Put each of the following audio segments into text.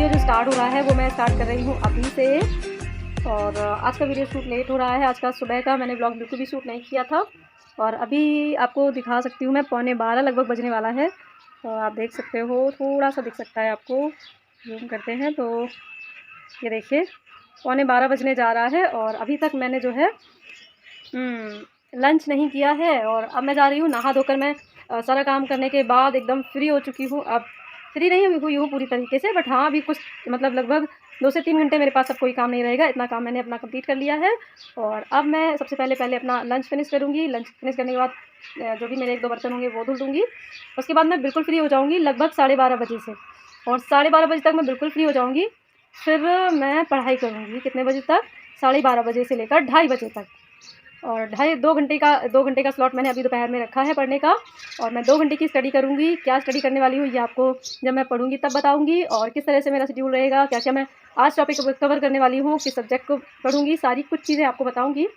Video जो start हो रहा है वो मैं स्टार्ट कर रही हूँ अभी से। और आज का वीडियो शूट लेट हो रहा है। आज का सुबह का मैंने ब्लॉग बिल्कुल भी शूट नहीं किया था और अभी आपको दिखा सकती हूँ मैं। 11:15 लगभग बजने वाला है, तो आप देख सकते हो, थोड़ा सा दिख सकता है आपको, जूम करते हैं तो ये देखिए 11:15 बजने जा रहा है और अभी तक मैंने जो है लंच नहीं किया है। और अब मैं जा रही हूँ नहा धोकर। मैं सारा काम करने के बाद एकदम फ्री हो चुकी हूँ। अब फ्री नहीं हुई हूँ पूरी तरीके से, बट हाँ अभी कुछ मतलब लगभग 2 से 3 घंटे मेरे पास अब कोई काम नहीं रहेगा। इतना काम मैंने अपना कंप्लीट कर लिया है और अब मैं सबसे पहले अपना लंच फिनिश करूँगी। लंच फिनिश करने के बाद जो भी मेरे 1-2 बर्तन होंगे वो धुल दूँगी। उसके बाद मैं बिल्कुल फ्री हो जाऊँगी लगभग 12:30 बजे से, और 12:30 बजे तक मैं बिल्कुल फ्री हो जाऊँगी। फिर मैं पढ़ाई करूँगी कितने बजे तक, 12:30 बजे से लेकर 2:30 बजे तक। और 2 घंटे का स्लॉट मैंने अभी दोपहर में रखा है पढ़ने का, और मैं 2 घंटे की स्टडी करूँगी। क्या स्टडी करने वाली हूँ ये आपको जब मैं पढ़ूँगी तब बताऊँगी, और किस तरह से मेरा शेड्यूल रहेगा, क्या-क्या मैं आज टॉपिक कवर करने वाली हूँ, किस सब्जेक्ट को पढ़ूँगी, सारी कुछ चीज़ें आपको बताऊँगी।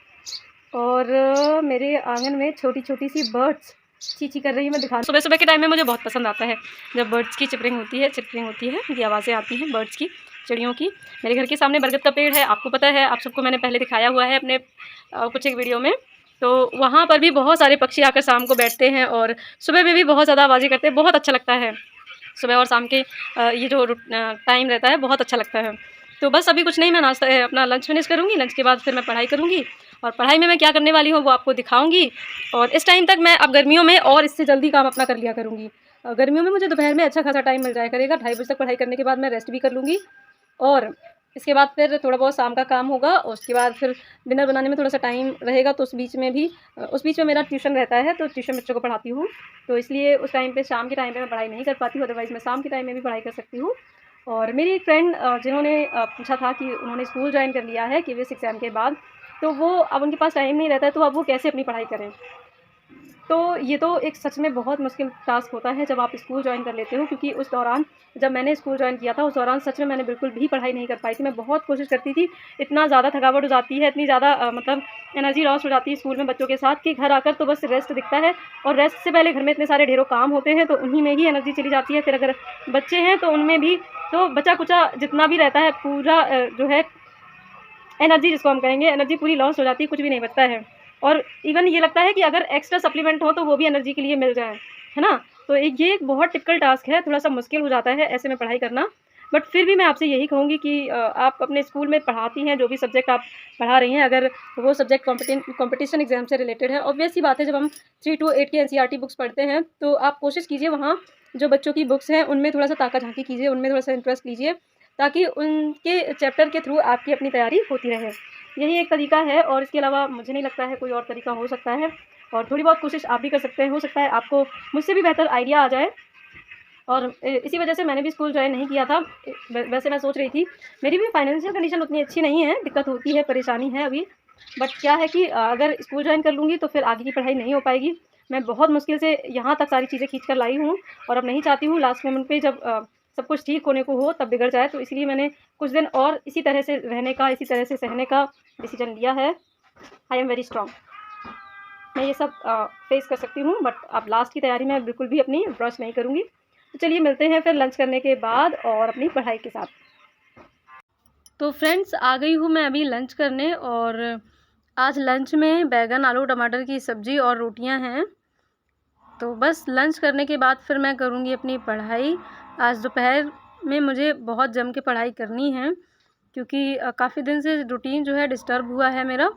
और मेरे आंगन में छोटी-छोटी सी बर्ड्स ची-ची कर रही है, मैं दिखा। सुबह-सुबह के टाइम में मुझे बहुत पसंद आता है जब बर्ड्स की चिपरिंग होती है, ये आवाज़ें आती हैं बर्ड्स की, चिड़ियों की। मेरे घर के सामने बरगद का पेड़ है, आपको पता है, आप सबको मैंने पहले दिखाया हुआ है अपने कुछ एक वीडियो में। तो वहाँ पर भी बहुत सारे पक्षी आकर शाम को बैठते हैं और सुबह में भी बहुत ज़्यादा आवाज़ें करते हैं। बहुत अच्छा लगता है सुबह और शाम के ये जो टाइम रहता है, बहुत अच्छा लगता है। तो बस अभी कुछ नहीं, मैं नाश्ता अपना लंच फिनिश करूँगी। लंच के बाद फिर मैं पढ़ाई करूँगी और पढ़ाई में मैं क्या करने वाली हूँ वो आपको दिखाऊँगी। और इस टाइम तक मैं अब गर्मियों में और इससे जल्दी काम अपना कर लिया करूँगी। गर्मियों में मुझे दोपहर में अच्छा खासा टाइम मिल जाया करेगा। 2:30 बजे तक पढ़ाई करने के बाद मैं रेस्ट भी कर लूँगी और इसके बाद फिर थोड़ा बहुत शाम का काम होगा और उसके बाद फिर डिनर बनाने में थोड़ा-सा टाइम रहेगा। तो उस बीच में मेरा ट्यूशन रहता है, तो ट्यूशन बच्चों को पढ़ाती हूँ। तो इसलिए उस टाइम पे, शाम के टाइम पे मैं पढ़ाई नहीं कर पाती हूँ, अदरवाइज़ मैं शाम के टाइम में भी पढ़ाई कर सकती हूँ। और मेरी एक फ्रेंड जिन्होंने पूछा था कि उन्होंने स्कूल जॉइन कर लिया है KVS एग्ज़ाम के बाद, तो वो अब उनके पास टाइम नहीं रहता है, तो अब वो कैसे अपनी पढ़ाई करें? तो ये तो एक सच में बहुत मुश्किल टास्क होता है जब आप स्कूल जॉइन कर लेते हो, क्योंकि उस दौरान जब मैंने स्कूल जॉइन किया था, उस दौरान सच में मैंने बिल्कुल भी पढ़ाई नहीं कर पाई थी। मैं बहुत कोशिश करती थी, इतना ज़्यादा थकावट हो जाती है, इतनी ज़्यादा मतलब एनर्जी लॉस हो जाती है स्कूल में बच्चों के साथ, कि घर आकर तो बस रेस्ट दिखता है। और रेस्ट से पहले घर में इतने सारे ढेरों काम होते हैं, तो उन्हीं में ही एनर्जी चली जाती है। फिर अगर बच्चे हैं तो उनमें भी तो बचा-कुचा जितना भी रहता है, पूरा जो है एनर्जी जिसको हम कहेंगे, एनर्जी पूरी लॉस हो जाती है, कुछ भी नहीं बचता है। और इवन ये लगता है कि अगर एक्स्ट्रा सप्लीमेंट हो तो वो भी एनर्जी के लिए मिल जाए, है ना? तो ये एक बहुत टिपिकल टास्क है, थोड़ा-सा मुश्किल हो जाता है ऐसे में पढ़ाई करना। बट फिर भी मैं आपसे यही कहूँगी कि आप अपने स्कूल में पढ़ाती हैं, जो भी सब्जेक्ट आप पढ़ा रही हैं, अगर वो सब्जेक्ट कॉम्पिटिशन एग्ज़ाम से रिलेटेड है, ऑब्वियस सी बात है, जब हम 3 टू 8 की एनसीईआरटी बुक्स पढ़ते हैं, तो आप कोशिश कीजिए वहाँ जो बच्चों की बुक्स हैं, उनमें थोड़ा-सा ताका-झाकी कीजिए, उनमें थोड़ा-सा इंटरेस्ट लीजिए, ताकि उनके चैप्टर के थ्रू आपकी अपनी तैयारी होती रहे। यही एक तरीका है और इसके अलावा मुझे नहीं लगता है कोई और तरीका हो सकता है। और थोड़ी बहुत कोशिश आप भी कर सकते हैं, हो सकता है आपको मुझसे भी बेहतर आइडिया आ जाए। और इसी वजह से मैंने भी स्कूल जॉइन नहीं किया था। वैसे मैं सोच रही थी, मेरी भी फाइनेंशियल कंडीशन उतनी अच्छी नहीं है, दिक्कत होती है, परेशानी है अभी। बट क्या है कि अगर स्कूल जॉइन कर लूँगी तो फिर आगे की पढ़ाई नहीं हो पाएगी। मैं बहुत मुश्किल से यहाँ तक सारी चीज़ें खींच कर लाई हूँ और अब नहीं चाहती हूँ लास्ट मोमेंट पे जब सब कुछ ठीक होने को हो तब बिगड़ जाए। तो इसलिए मैंने कुछ दिन और इसी तरह से रहने का, इसी तरह से सहने का डिसीजन लिया है। I am very strong. मैं ये सब फेस कर सकती हूँ, बट अब लास्ट की तैयारी मैं बिल्कुल भी अपनी ब्रश नहीं करूँगी। तो चलिए मिलते हैं फिर लंच करने के बाद और अपनी पढ़ाई के साथ। तो फ्रेंड्स, आ गई हूँ मैं अभी लंच करने, और आज लंच में बैंगन आलू टमाटर की सब्ज़ी और रोटियां हैं। तो बस लंच करने के बाद फिर मैं करूँगी अपनी पढ़ाई। आज दोपहर में मुझे बहुत जम के पढ़ाई करनी है, क्योंकि काफ़ी दिन से रूटीन जो है डिस्टर्ब हुआ है मेरा।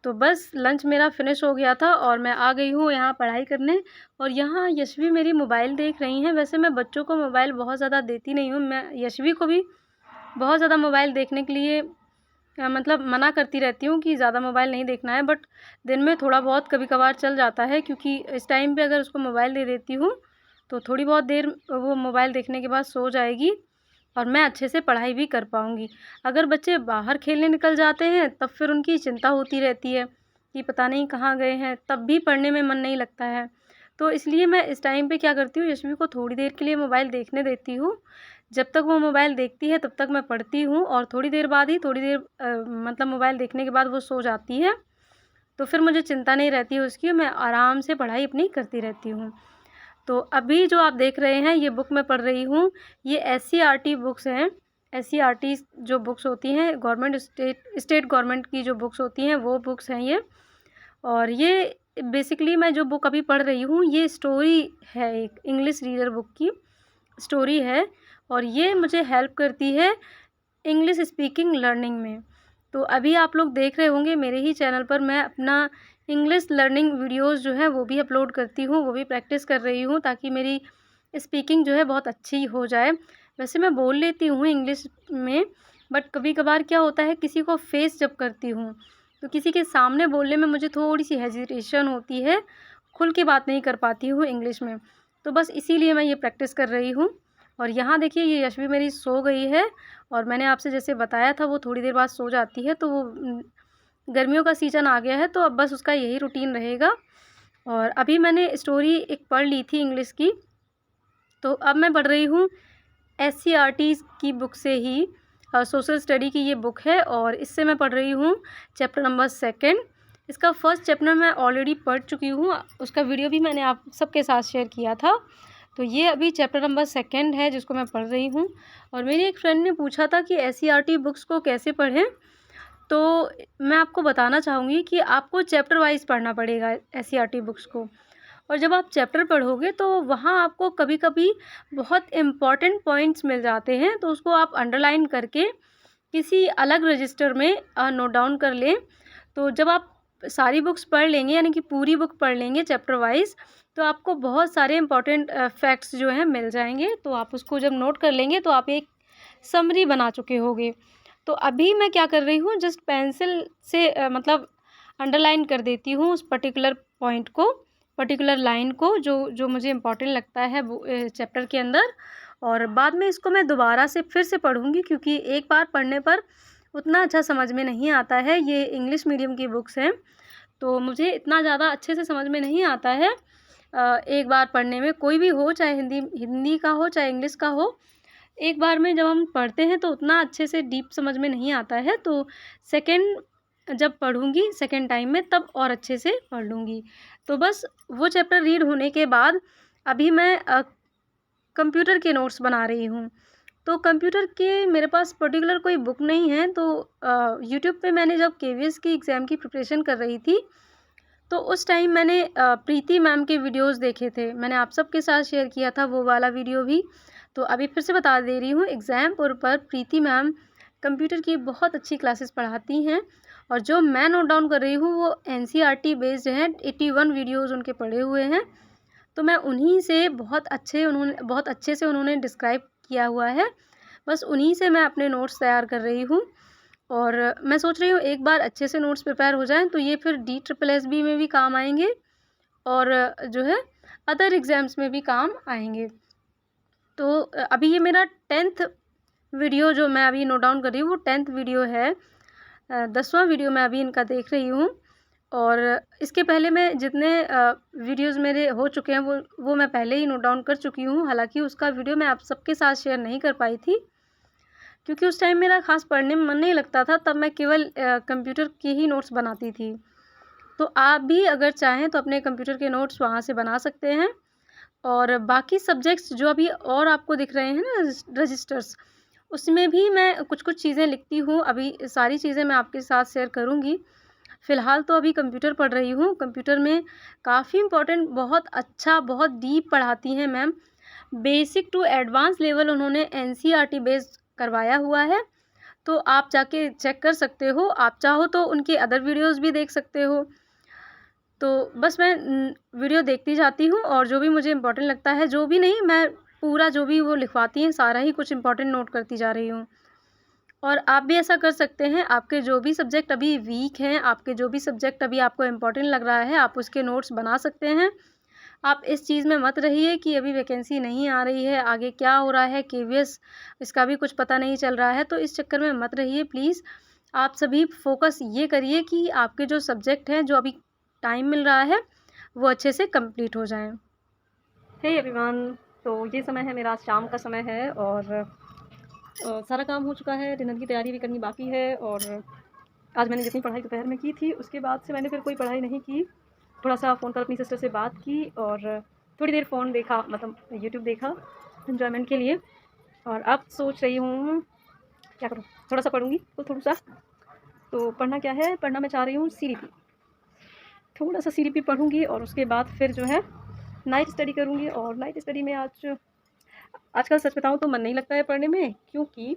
तो बस लंच मेरा फ़िनिश हो गया था और मैं आ गई हूँ यहाँ पढ़ाई करने। और यहाँ यशवी मेरी मोबाइल देख रही हैं। वैसे मैं बच्चों को मोबाइल बहुत ज़्यादा देती नहीं हूँ। मैं यशवी को भी बहुत ज़्यादा मोबाइल देखने के लिए मतलब मना करती रहती हूँ कि ज़्यादा मोबाइल नहीं देखना है, बट दिन में थोड़ा बहुत कभी-कभार चल जाता है, क्योंकि इस टाइम पे अगर उसको मोबाइल दे देती हूँ, तो थोड़ी बहुत देर वो मोबाइल देखने के बाद सो जाएगी और मैं अच्छे से पढ़ाई भी कर पाऊँगी। अगर बच्चे बाहर खेलने निकल जाते हैं, तब फिर उनकी चिंता होती रहती है कि पता नहीं कहाँ गए हैं, तब भी पढ़ने में मन नहीं लगता है। तो इसलिए मैं इस टाइम पे क्या करती हूँ, यशवी को थोड़ी देर के लिए मोबाइल देखने देती हूँ। जब तक वो मोबाइल देखती है तब तक मैं पढ़ती हूँ, और थोड़ी देर बाद ही, थोड़ी देर मतलब मोबाइल देखने के बाद वो सो जाती है। तो फिर मुझे चिंता नहीं रहती है उसकी, मैं आराम से पढ़ाई अपनी करती रहती हूँ। तो अभी जो आप देख रहे हैं ये बुक मैं पढ़ रही हूँ, ये SCERT बुक्स हैं। SCERT जो बुक्स होती हैं गवर्नमेंट स्टेट गवर्नमेंट की जो बुक्स होती हैं वो बुक्स हैं ये। और ये बेसिकली मैं जो बुक अभी पढ़ रही हूँ ये स्टोरी है, एक इंग्लिश रीडर बुक की स्टोरी है और ये मुझे हेल्प करती है इंग्लिश स्पीकिंग लर्निंग में। तो अभी आप लोग देख रहे होंगे मेरे ही चैनल पर मैं अपना इंग्लिश लर्निंग वीडियोस जो है वो भी अपलोड करती हूँ, वो भी प्रैक्टिस कर रही हूँ ताकि मेरी स्पीकिंग जो है बहुत अच्छी हो जाए। वैसे मैं बोल लेती हूँ इंग्लिश में, बट कभी कभार क्या होता है किसी को फेस जब करती हूँ तो किसी के सामने बोलने में मुझे थोड़ी सी हेजिटेशन होती है, खुल के बात नहीं कर पाती हूँ इंग्लिश में। तो बस इसीलिए मैं ये प्रैक्टिस कर रही हूँ। और यहाँ देखिए ये यशवी मेरी सो गई है और मैंने आपसे जैसे बताया था वो थोड़ी देर बाद सो जाती है, तो वो गर्मियों का सीज़न आ गया है तो अब बस उसका यही रूटीन रहेगा। और अभी मैंने स्टोरी एक पढ़ ली थी इंग्लिश की, तो अब मैं पढ़ रही हूँ SCERT की बुक से ही, सोशल स्टडी की ये बुक है और इससे मैं पढ़ रही हूँ चैप्टर नंबर 2। इसका फर्स्ट चैप्टर मैं ऑलरेडी पढ़ चुकी हूँ, उसका वीडियो भी मैंने आप सबके साथ शेयर किया था। तो ये अभी चैप्टर नंबर 2 है जिसको मैं पढ़ रही हूँ। और मेरी एक फ्रेंड ने पूछा था कि SCERT बुक्स को कैसे पढ़ें, तो मैं आपको बताना चाहूँगी कि आपको चैप्टर वाइज़ पढ़ना पड़ेगा SCERT बुक्स को। और जब आप चैप्टर पढ़ोगे तो वहाँ आपको कभी-कभी बहुत इम्पॉर्टेंट पॉइंट्स मिल जाते हैं, तो उसको आप अंडरलाइन करके किसी अलग रजिस्टर में नोट डाउन कर लें। तो जब आप सारी बुक्स पढ़ लेंगे यानी कि पूरी बुक पढ़ लेंगे चैप्टर वाइज़, तो आपको बहुत सारे इम्पॉर्टेंट फैक्ट्स जो हैं मिल जाएँगे। तो आप उसको जब नोट कर लेंगे तो आप एक समरी बना चुके होंगे। तो अभी मैं क्या कर रही हूँ, जस्ट पेंसिल से मतलब अंडरलाइन कर देती हूँ उस पर्टिकुलर पॉइंट को, पर्टिकुलर लाइन को जो जो मुझे इम्पोर्टेंट लगता है वो चैप्टर के अंदर। और बाद में इसको मैं दोबारा से फिर से पढ़ूँगी क्योंकि एक बार पढ़ने पर उतना अच्छा समझ में नहीं आता है। ये इंग्लिश मीडियम की बुक्स हैं तो मुझे इतना ज़्यादा अच्छे से समझ में नहीं आता है एक बार पढ़ने में, कोई भी हो चाहे हिंदी हिंदी का हो चाहे इंग्लिश का हो। एक बार में जब हम पढ़ते हैं तो उतना अच्छे से डीप समझ में नहीं आता है, तो सेकंड जब पढ़ूँगी सेकंड टाइम में तब और अच्छे से पढ़ लूँगी। तो बस वो चैप्टर रीड होने के बाद अभी मैं कंप्यूटर के नोट्स बना रही हूँ। तो कंप्यूटर के मेरे पास पर्टिकुलर कोई बुक नहीं है, तो यूट्यूब पे मैंने जब KVS की एग्ज़ाम की प्रिपरेशन कर रही थी तो उस टाइम मैंने प्रीति मैम के वीडियोज़ देखे थे। मैंने आप सबके साथ शेयर किया था वो वाला वीडियो भी। तो अभी फिर से बता दे रही हूँ, एग्ज़ाम पर प्रीति मैम कंप्यूटर की बहुत अच्छी क्लासेस पढ़ाती हैं और जो मैं नोट डाउन कर रही हूँ वो NCERT बेस्ड हैं। 81 वीडियोज़ उनके पड़े हुए हैं। तो मैं उन्हीं से बहुत अच्छे से उन्होंने डिस्क्राइब किया हुआ है। बस उन्हीं से मैं अपने नोट्स तैयार कर रही हूँ और मैं सोच रही हूँ एक बार अच्छे से नोट्स प्रिपेयर हो जाएँ तो ये फिर DSSB में भी काम आएँगे और जो है अदर एग्ज़ाम्स में भी काम आएँगे। तो अभी ये मेरा 10th वीडियो जो मैं अभी नोट डाउन कर रही हूँ वो 10th वीडियो है। 10वां वीडियो मैं अभी इनका देख रही हूँ और इसके पहले मैं जितने वीडियोज़ मेरे हो चुके हैं वो मैं पहले ही नोट डाउन कर चुकी हूँ। हालाँकि उसका वीडियो मैं आप सबके साथ शेयर नहीं कर पाई थी क्योंकि उस टाइम मेरा ख़ास पढ़ने में मन नहीं लगता था, तब मैं केवल कंप्यूटर के ही नोट्स बनाती थी। तो आप भी अगर चाहें तो अपने कंप्यूटर के नोट्स वहाँ से बना सकते हैं। और बाकी सब्जेक्ट्स जो अभी और आपको दिख रहे हैं ना रजिस्टर्स, उसमें भी मैं कुछ-कुछ चीज़ें लिखती हूँ। अभी सारी चीज़ें मैं आपके साथ शेयर करूँगी। फ़िलहाल तो अभी कंप्यूटर पढ़ रही हूँ। कंप्यूटर में काफ़ी इम्पोर्टेंट बहुत अच्छा बहुत डीप पढ़ाती हैं ma'am. Basic to advance level उन्होंने NCERT बेस्ड करवाया हुआ है। तो आप जाके चेक कर सकते हो। आप चाहो तो उनके अदर वीडियोज़ भी देख सकते हो। तो बस मैं वीडियो देखती जाती हूँ और जो भी मुझे इम्पोर्टेंट लगता है, जो भी नहीं मैं पूरा जो भी वो लिखवाती हैं सारा ही कुछ इम्पोर्टेंट नोट करती जा रही हूँ। और आप भी ऐसा कर सकते हैं। आपके जो भी सब्जेक्ट अभी वीक हैं, आपके जो भी सब्जेक्ट अभी आपको इम्पोर्टेंट लग रहा है, आप उसके नोट्स बना सकते हैं। आप इस चीज़ में मत रहिए कि अभी वैकेंसी नहीं आ रही है, आगे क्या हो रहा है KVS इसका भी कुछ पता नहीं चल रहा है, तो इस चक्कर में मत रहिए प्लीज़। आप सभी फ़ोकस ये करिए कि आपके जो सब्जेक्ट हैं, जो अभी टाइम मिल रहा है, वो अच्छे से कंप्लीट हो जाएँ। हे एवरीवन, तो ये समय है मेरा शाम का समय है और सारा काम हो चुका है, डिनर की तैयारी भी करनी बाकी है। और आज मैंने जितनी पढ़ाई दोपहर में की थी उसके बाद से मैंने फिर कोई पढ़ाई नहीं की। थोड़ा सा फ़ोन पर अपनी सिस्टर से बात की और थोड़ी देर फ़ोन देखा, मतलब यूट्यूब देखा एन्जॉयमेंट के लिए। और अब सोच रही हूँ क्या करूँ, थोड़ा सा पढ़ूँगी तो थोड़ा सा। तो पढ़ना क्या है, पढ़ना मैं चाह रही हूँ सीरीपी, थोड़ा सा सीरीपी पढ़ूँगी और उसके बाद फिर जो है नाइट स्टडी करूँगी। और नाइट स्टडी में आजकल सच बताऊँ तो मन नहीं लगता है पढ़ने में, क्योंकि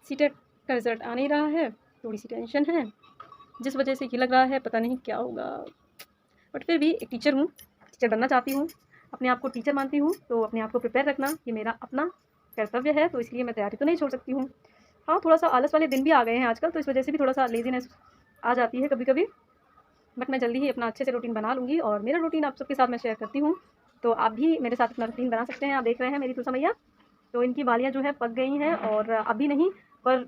सीटेट का रिज़ल्ट आ नहीं रहा है, थोड़ी सी टेंशन है, जिस वजह से ये लग रहा है पता नहीं क्या होगा। बट फिर भी एक टीचर हूँ, टीचर बनना चाहती हूँ, अपने आप को टीचर मानती हूँ, तो अपने आप को प्रिपेयर रखना ये मेरा अपना कर्तव्य है, तो इसलिए मैं तैयारी तो नहीं छोड़ सकती हूँ। हाँ, थोड़ा सा आलस वाले दिन भी आ गए हैं आजकल, तो इस वजह से भी थोड़ा सा लेज़ीनेस आ जाती है कभी कभी। बट मैं जल्दी ही अपना अच्छे से रूटीन बना लूँगी और मेरा रूटीन आप सबके साथ मैं शेयर करती हूँ, तो आप भी मेरे साथ अपना रूटीन बना सकते हैं। आप देख रहे हैं मेरी तुलसा मैया, तो इनकी बालियाँ जो है पक गई हैं और अभी नहीं, पर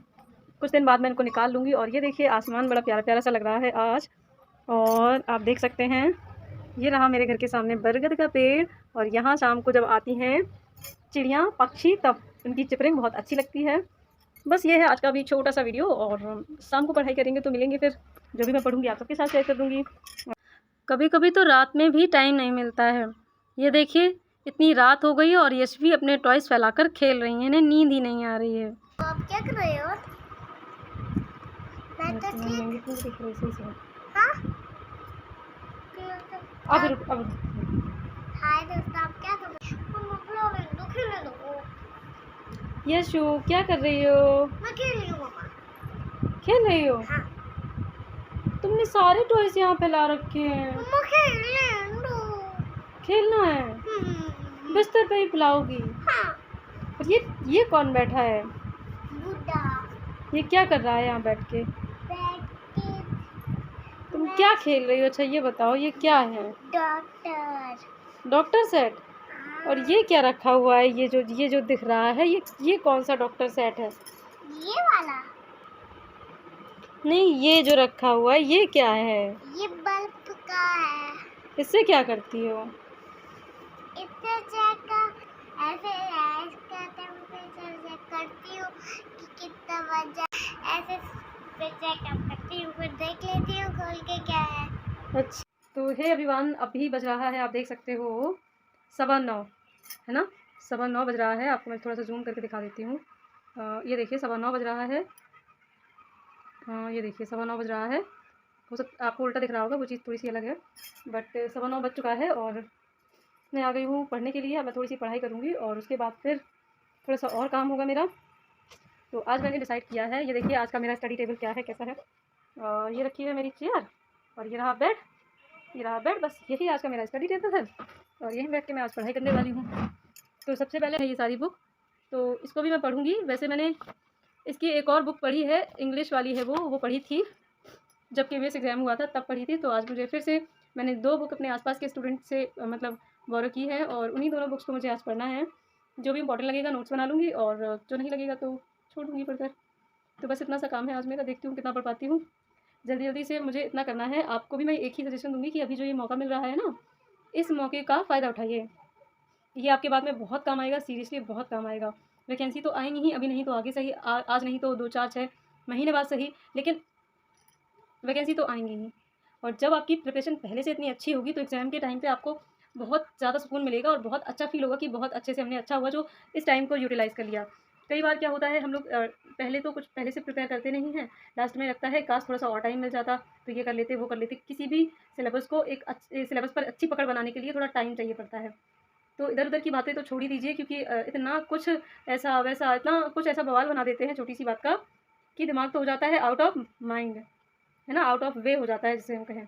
कुछ दिन बाद मैं इनको निकाल लूँगी। और ये देखिए आसमान बड़ा प्यारा प्यारा सा लग रहा है आज, और आप देख सकते हैं ये रहा मेरे घर के सामने बरगद का पेड़। और यहाँ शाम को जब आती हैं चिड़ियाँ पक्षी, तब उनकी चिपरिंग बहुत अच्छी लगती है। बस ये है आज का भी छोटा सा वीडियो, और शाम को पढ़ाई करेंगे तो मिलेंगे फिर, जो भी मैं पढ़ूँगी आप सबके साथ शेयर कर दूँगी। कभी कभी तो रात में भी टाइम नहीं मिलता है। ये देखिए इतनी रात हो गई और यशवी अपने टॉयज फैलाकर खेल रही हैं, इन्हें नींद ही नहीं आ रही है। तो आप क्या कर रहे हो? मैं तो ठीक। हाँ? अब रुक, अब हाय दोस्तों, आप क्या कर रहे हो? मैं खेलने दो। यशु क्या कर रही हो? मैं खेल रही हूँ पापा। खेल रही हो? हाँ। तुमने सारे टॉयज यहाँ पे ला रखे हैं। मम्मा खेलने दो। खेलना है? बिस्तर पे ही पिलाओगी? हाँ। और ये कौन बैठा है? बुड्ढा। ये क्या कर रहा है यहाँ बैठ के? तुम क्या खेल रही हो? अच्छा ये बताओ ये क्या है? डॉक्टर। Doctor set? और ये क्या रखा हुआ है? ये जो दिख रहा है ये कौन सा डॉक्टर सेट है? ये वाला। नहीं, ये जो रखा हुआ है ये क्या है? ये बल्ब का है। इससे क्या करती हो? इससे चेक ऐसे इसका टेम्परेचर चेक करती हूँ कि कितना बजा, ऐसे फिर चेकअप करती हूँ, फिर देख लेती हूँ खोल के क्या है। अच्छा, तो हे अभिमान अभी बज रहा है, आप देख सकते हो 9:15 है ना, 9:15 बज रहा है। आपको मैं थोड़ा सा जूम करके दिखा देती हूँ। ये देखिए 9:15 बज रहा है। हाँ ये देखिए 9:15 बज रहा है। हो सकता आपको उल्टा दिख रहा होगा, वो चीज़ थोड़ी सी अलग है, बट 9:15 बज चुका है और मैं आ गई हूँ पढ़ने के लिए। अब मैं थोड़ी सी पढ़ाई करूँगी और उसके बाद फिर थोड़ा सा और काम होगा मेरा। तो आज मैंने डिसाइड किया है, ये देखिए आज का मेरा स्टडी टेबल क्या है, कैसा है। ये रखी है मेरी चेयर और ये रहा बेड, ये रहा बेड, बस यही आज का मेरा स्टडी टेबल है और यहीं बैठ के मैं आज पढ़ाई करने वाली हूँ। तो सबसे पहले है ये सारी बुक, तो इसको भी मैं पढ़ूँगी। वैसे मैंने इसकी एक और बुक पढ़ी है, इंग्लिश वाली है वो पढ़ी थी जब KVS एग्ज़ाम हुआ था तब पढ़ी थी। तो आज मुझे फिर से मैंने 2 बुक अपने आसपास के स्टूडेंट से मतलब बोरो की है और उन्हीं दोनों बुक्स को मुझे आज पढ़ना है। जो भी इम्पोर्टेंट लगेगा नोट्स बना लूँगी और जो नहीं लगेगा तो छोड़ दूँगी पढ़कर। तो बस इतना सा काम है आज मेरा, देखती हूँ कितना पढ़ पाती हूँ। जल्दी जल्दी से मुझे इतना करना है। आपको भी मैं एक ही सजेशन दूँगी कि अभी जो ये मौका मिल रहा है ना, इस मौके का फ़ायदा उठाइए। ये आपके बाद में बहुत काम आएगा, सीरियसली बहुत काम आएगा। वैकेंसी तो आएँगी ही, अभी नहीं तो आगे सही, आज नहीं तो 2, 4, 6 महीने बाद सही, लेकिन वैकेंसी तो आएँगी ही। और जब आपकी प्रिपरेशन पहले से इतनी अच्छी होगी तो एग्ज़ाम के टाइम पे आपको बहुत ज़्यादा सुकून मिलेगा और बहुत अच्छा फ़ील होगा कि बहुत अच्छे से हमने अच्छा हुआ जो इस टाइम को यूटिलाइज़ कर लिया। कई बार क्या होता है हम लोग पहले तो कुछ पहले से प्रिपेयर करते नहीं हैं, लास्ट में लगता है काश थोड़ा-सा और टाइम मिल जाता तो ये कर लेते, वो कर लेते। किसी भी सिलेबस को एक सिलेबस पर अच्छी पकड़ बनाने के लिए थोड़ा टाइम चाहिए पड़ता है। तो इधर-उधर की बातें तो छोड़ ही दीजिए, क्योंकि इतना कुछ ऐसा-वैसा इतना कुछ ऐसा बवाल बना देते हैं छोटी-सी बात का कि दिमाग तो हो जाता है आउट ऑफ माइंड, है ना, आउट ऑफ वे हो जाता है जिसे हम कहें।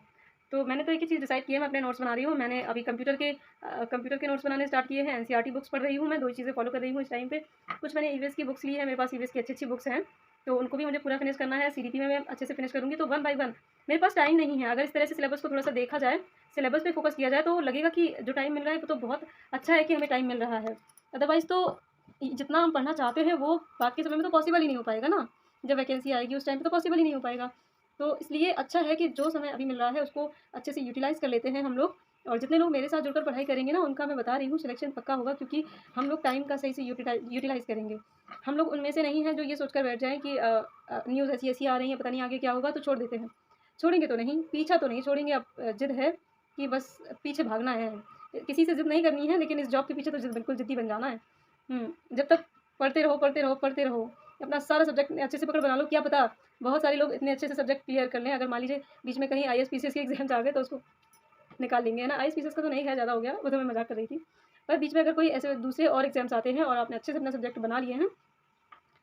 तो मैंने तो एक ही चीज़ डिसाइड की है, मैं अपने नोट्स बना रही हूँ। मैंने अभी कंप्यूटर के नोट्स बनाने स्टार्ट किए हैं, एनसीईआरटी बुक्स पढ़ रही हूँ मैं, 2 ही चीज़ें फॉलो कर रही हूँ इस टाइम पे। कुछ मैंने ईवीएस की बुक्स ली है, मेरे पास ईवीएस की अच्छी-अच्छी बुक्स हैं, तो उनको भी मुझे पूरा फिनिश करना है। सीडीपी में मैं अच्छे से फिनिश करूँगी, तो वन बाय वन। मेरे पास टाइम नहीं है, अगर इस तरह से सिलेबस को थोड़ा-सा देखा जाए, सिलेबस पे फोकस किया जाए तो लगेगा कि जो टाइम मिल रहा है वो तो बहुत अच्छा है कि हमें टाइम मिल रहा है। अदरवाइज़ तो जितना हम पढ़ना चाहते हैं वो बाद के समय में तो पॉसिबल ही नहीं हो पाएगा ना। जब वैकेंसी आएगी उस टाइम पे तो पॉसिबल ही नहीं हो पाएगा। तो इसलिए अच्छा है कि जो समय अभी मिल रहा है उसको अच्छे से यूटिलाइज़ कर लेते हैं हम लोग। और जितने लोग मेरे साथ जुड़कर पढ़ाई करेंगे ना, उनका मैं बता रही हूँ सिलेक्शन पक्का होगा, क्योंकि हम लोग टाइम का सही से यूटिलाइज़ करेंगे। हम लोग उनमें से नहीं हैं जो ये सोचकर बैठ जाएँ कि न्यूज़ ऐसी-ऐसी आ रही है, पता नहीं आगे क्या होगा, तो छोड़ देते हैं। छोड़ेंगे तो नहीं, पीछा तो नहीं छोड़ेंगे। अब ज़िद है कि बस पीछे भागना है, किसी से ज़िद नहीं करनी है, लेकिन इस जॉब के पीछे तो बिल्कुल ज़िद्दी बन जाना है। जब तक पढ़ते रहो, पढ़ते रहो, पढ़ते रहो, अपना सारा सब्जेक्ट अच्छे से पकड़ बना लो। क्या पता बहुत सारे लोग इतने अच्छे से सब्जेक्ट क्लियर कर लें, अगर मान लीजिए बीच में कहीं IAS PCS के एग्ज़ाम्स आ गए तो उसको निकाल लेंगे, है ना। IAS PCS का तो नहीं है, ज़्यादा हो गया, वो तो मैं मज़ाक कर रही थी। पर बीच में अगर कोई ऐसे दूसरे और एग्ज़ाम्स आते हैं और आपने अच्छे से अपना सब्जेक्ट बना लिए हैं,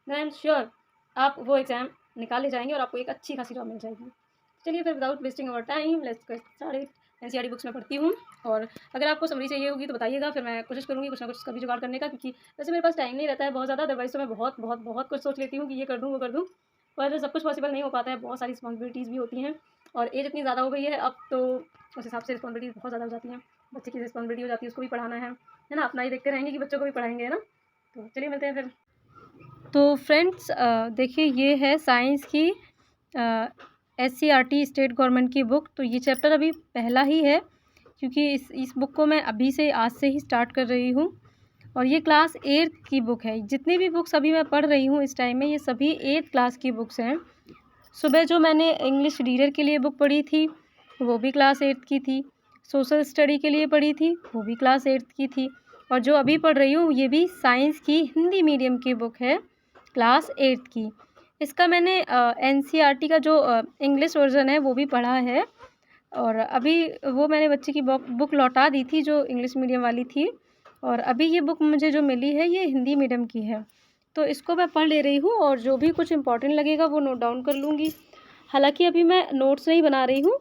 देन आई एम श्योर आप वो एग्ज़ाम निकाल ले जाएँगे और आपको एक अच्छी खासी जॉब मिल जाएगी। चलिए फिर without wasting our time let's get started. NCERT books मैं पढ़ती हूँ और अगर आपको समरी चाहिए होगी तो बताइएगा, फिर मैं कोशिश करूँगी कुछ ना कुछ इसका भी जुगाड़ करने का, क्योंकि वैसे मेरे पास टाइम नहीं रहता है बहुत ज़्यादा। अदरवाइज़ तो मैं बहुत बहुत बहुत कुछ सोच लेती हूँ कि ये कर दूँ, वो कर दूँ, पर सब कुछ पॉसिबल नहीं हो पाता है। बहुत सारी रिस्पॉन्सिबिलिटीज़ भी होती हैं और एज इतनी ज़्यादा हो गई है अब तो उस हिसाब से रिस्पॉन्सिबिलिटीज़ बहुत ज़्यादा हो जाती हैं। बच्चे की रिस्पॉन्सिबिलिटी हो जाती है, उसको भी पढ़ाना है ना। अपना ही देखते रहेंगे कि बच्चों को भी पढ़ाएँगे, है ना। तो चलिए मिलते हैं फिर। तो फ्रेंड्स देखिए ये है साइंस की SCERT स्टेट गवर्नमेंट की बुक। तो ये चैप्टर अभी पहला ही है, क्योंकि इस बुक को मैं अभी से आज से ही स्टार्ट कर रही हूँ और ये क्लास 8th की बुक है। जितनी भी बुक्स अभी मैं पढ़ रही हूँ इस टाइम में, ये सभी 8th क्लास की बुक्स हैं। सुबह जो मैंने इंग्लिश रीडर के लिए बुक पढ़ी थी वो भी क्लास 8th की थी, सोशल स्टडी के लिए पढ़ी थी वो भी क्लास 8th की थी, और जो अभी पढ़ रही हूँ ये भी साइंस की हिंदी मीडियम की बुक है, क्लास 8th की। इसका मैंने NCERT का जो इंग्लिश वर्ज़न है वो भी पढ़ा है और अभी वो मैंने बच्चे की बुक लौटा दी थी जो इंग्लिश मीडियम वाली थी, और अभी ये बुक मुझे जो मिली है ये हिंदी मीडियम की है। तो इसको मैं पढ़ ले रही हूँ और जो भी कुछ इम्पोर्टेंट लगेगा वो नोट डाउन कर लूँगी। हालाँकि अभी मैं नोट्स नहीं बना रही हूँ।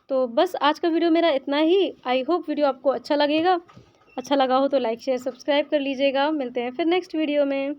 तो बस आज का वीडियो मेरा इतना ही। आई होप वीडियो आपको अच्छा लगेगा। अच्छा लगा हो तो लाइक शेयर सब्सक्राइब कर लीजिएगा। मिलते हैं फिर नेक्स्ट वीडियो में।